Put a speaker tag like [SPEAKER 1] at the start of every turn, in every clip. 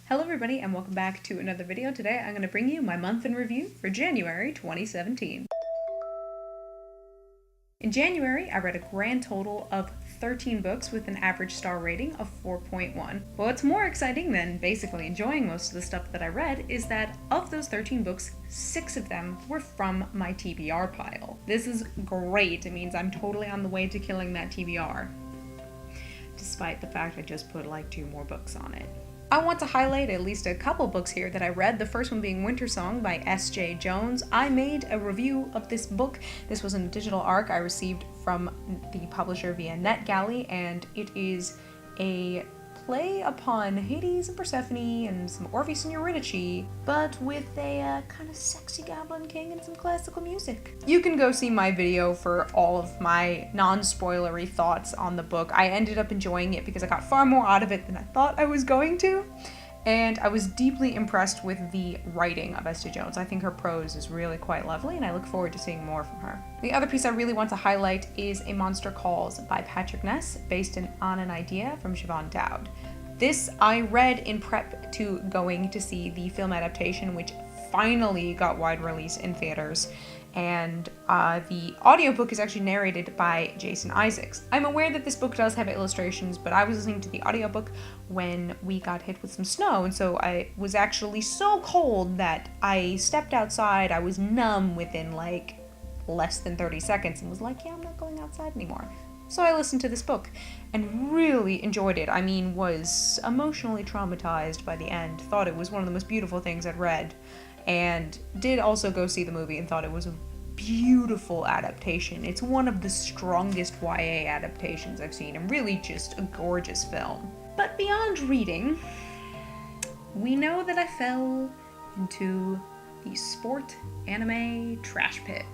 [SPEAKER 1] Hello everybody and welcome back to another video. Today I'm going to bring you my month in review for January 2017. In January, I read a grand total of 13 books with an average star rating of 4.1. But what's more exciting than basically enjoying most of the stuff that I read is that of those 13 books, 6 of them were from my TBR pile. This is great. It means I'm totally on the way to killing that TBR, despite the fact I just put like 2 more books on it. I want to highlight at least a couple books here that I read, the first one being Winter Song by Jae-Jones. I made a review of this book. This was a digital ARC I received from the publisher via NetGalley, and it is a play upon Hades and Persephone and some Orpheus and Eurydice, but with a kind of sexy goblin king and some classical music. You can go see my video for all of my non-spoilery thoughts on the book. I ended up enjoying it because I got far more out of it than I thought I was going to, and I was deeply impressed with the writing of Jae-Jones. I think her prose is really quite lovely, and I look forward to seeing more from her. The other piece I really want to highlight is A Monster Calls by Patrick Ness, based on an idea from Siobhan Dowd. This I read in prep to going to see the film adaptation, which finally got wide release in theaters, and the audiobook is actually narrated by Jason Isaacs. I'm aware that this book does have illustrations, but I was listening to the audiobook when we got hit with some snow, and so I was actually so cold that I stepped outside. I was numb within like less than 30 seconds and was like, yeah, I'm not going outside anymore. So I listened to this book and really enjoyed it. I mean, was emotionally traumatized by the end, thought it was one of the most beautiful things I'd read, and did also go see the movie and thought it was a beautiful adaptation. It's one of the strongest YA adaptations I've seen, and really just a gorgeous film. But beyond reading, we know that I fell into the sport anime trash pit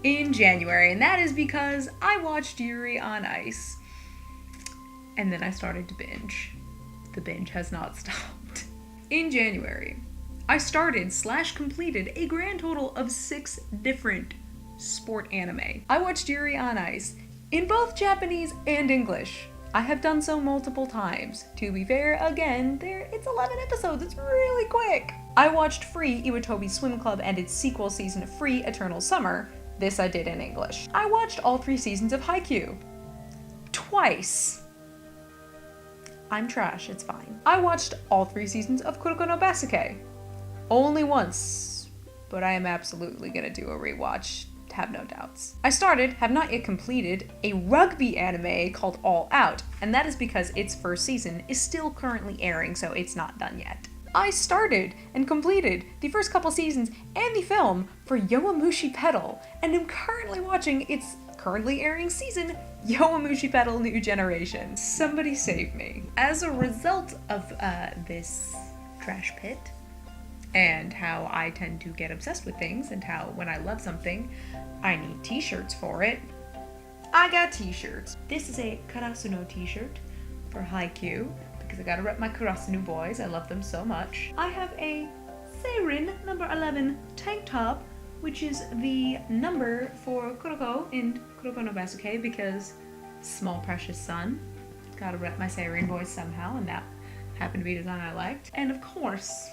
[SPEAKER 1] in January, and that is because I watched Yuri on Ice, and then I started to binge. The binge has not stopped. In January, I started/completed a grand total of 6 different sport anime. I watched Yuri on Ice in both Japanese and English. I have done so multiple times. To be fair, again, it's 11 episodes, it's really quick. I watched Free Iwatobi Swim Club and its sequel season of Free Eternal Summer. This I did in English. I watched all 3 seasons of Haikyuu. Twice. I'm trash, it's fine. I watched all 3 seasons of Kuroko no Basket. Only once, but I am absolutely gonna do a rewatch, have no doubts. I have not yet completed, a rugby anime called All Out, and that is because its first season is still currently airing, so it's not done yet. I started and completed the first couple seasons and the film for Yowamushi Pedal, and am currently watching its currently airing season, Yowamushi Pedal New Generation. Somebody save me. As a result of this trash pit, and how I tend to get obsessed with things, and how when I love something, I need t-shirts for it, I got t-shirts. This is a Karasuno t-shirt for Haikyuu, because I gotta rep my Karasuno boys, I love them so much. I have a Seirin number 11 tank top, which is the number for Kuroko in Kuroko no Basket, because small precious son. Gotta rep my Seirin boys somehow, and that happened to be a design I liked. And of course,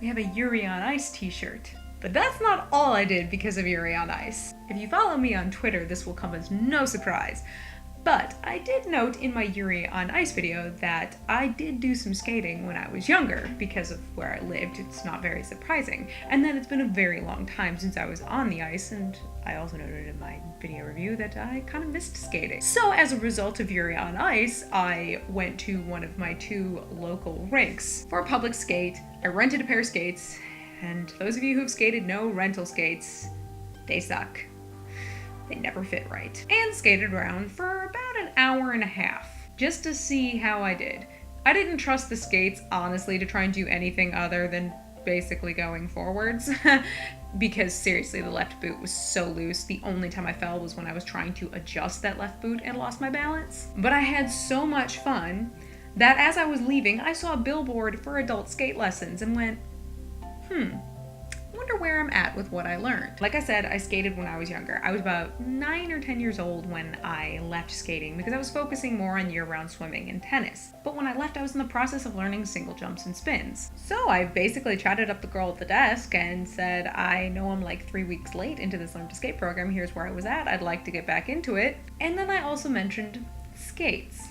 [SPEAKER 1] we have a Yuri on Ice t-shirt. But that's not all I did because of Yuri on Ice. If you follow me on Twitter, this will come as no surprise. But I did note in my Yuri on Ice video that I did do some skating when I was younger because of where I lived. It's not very surprising. And then it's been a very long time since I was on the ice, and I also noted in my video review that I kind of missed skating. So as a result of Yuri on Ice, I went to one of my 2 local rinks for a public skate. I rented a pair of skates, and those of you who've skated know rental skates, they suck. They never fit right. And skated around for about an hour and a half, just to see how I did. I didn't trust the skates, honestly, to try and do anything other than basically going forwards, because seriously, the left boot was so loose. The only time I fell was when I was trying to adjust that left boot and lost my balance. But I had so much fun that as I was leaving, I saw a billboard for adult skate lessons and went, I wonder where I'm at with what I learned. Like I said, I skated when I was younger. I was about 9 or 10 years old when I left skating because I was focusing more on year-round swimming and tennis. But when I left, I was in the process of learning single jumps and spins. So I basically chatted up the girl at the desk and said, I know I'm like 3 weeks late into this Learn to Skate program. Here's where I was at. I'd like to get back into it. And then I also mentioned skates.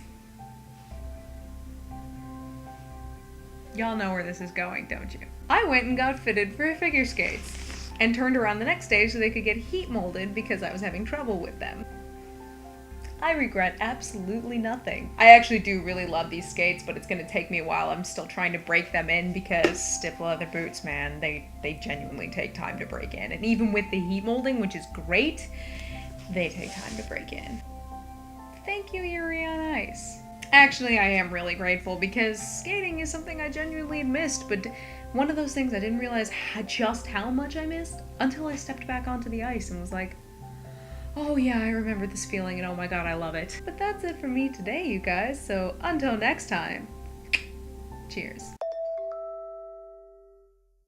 [SPEAKER 1] Y'all know where this is going, don't you? I went and got fitted for figure skates and turned around the next day so they could get heat molded because I was having trouble with them. I regret absolutely nothing. I actually do really love these skates, but it's gonna take me a while. I'm still trying to break them in because stiff leather boots, man, they genuinely take time to break in. And even with the heat molding, which is great, they take time to break in. Thank you, Yuri on Ice. Actually, I am really grateful because skating is something I genuinely had missed, but one of those things I didn't realize just how much I missed until I stepped back onto the ice and was like, oh yeah, I remember this feeling and oh my god, I love it. But that's it for me today, you guys, so until next time, cheers.